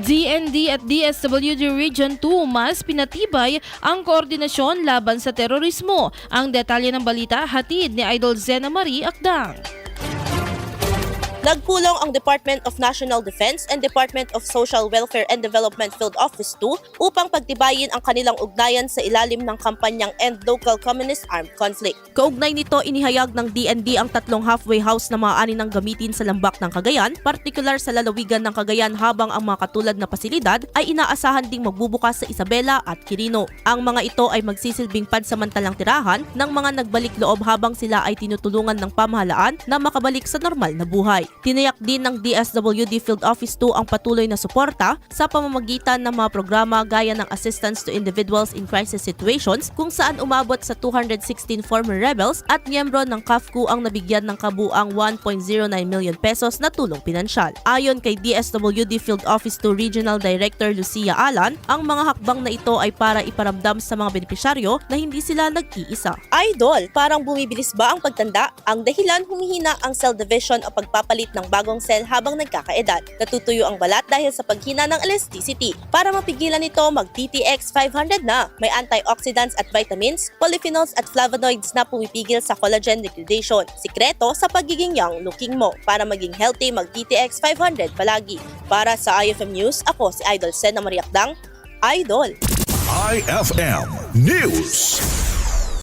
DND at DSWD Region 2 mas pinatibay ang koordinasyon laban sa terorismo. Ang detalye ng balita hatid ni Idol Zena Marie Akdang. Nagpulong ang Department of National Defense and Department of Social Welfare and Development Field Office 2 upang pagtibayin ang kanilang ugnayan sa ilalim ng kampanyang End Local Communist Armed Conflict. Kaugnay nito, inihayag ng DND ang 3 halfway house na maaari nang gamitin sa lambak ng Cagayan, partikular sa lalawigan ng Cagayan, habang ang mga katulad na pasilidad ay inaasahan ding magbubukas sa Isabela at Quirino. Ang mga ito ay magsisilbing pansamantalang tirahan ng mga nagbalik loob habang sila ay tinutulungan ng pamahalaan na makabalik sa normal na buhay. Tinayak din ng DSWD Field Office 2 ang patuloy na suporta sa pamamagitan ng mga programa gaya ng Assistance to Individuals in Crisis Situations, kung saan umabot sa 216 former rebels at miyembro ng CAFCU ang nabigyan ng kabuang 1.09 million pesos na tulong pinansyal. Ayon kay DSWD Field Office 2 Regional Director Lucia Alan, ang mga hakbang na ito ay para iparamdam sa mga benepisyaryo na hindi sila nag-iisa. Idol, parang bumibilis ba ang pagtanda? Ang dahilan, humihina ang cell division o pagpapalit ng bagong cell habang nagkakaedad. Natutuyo ang balat dahil sa paghina ng elasticity. Para mapigilan ito, mag-TTX 500 na. May antioxidants at vitamins, polyphenols at flavonoids na pumipigil sa collagen degradation. Sikreto sa pagiging young looking mo. Para maging healthy, mag-TTX 500 palagi. Para sa IFM News, ako si Idol Zena Marie Akdang, Idol. IFM News.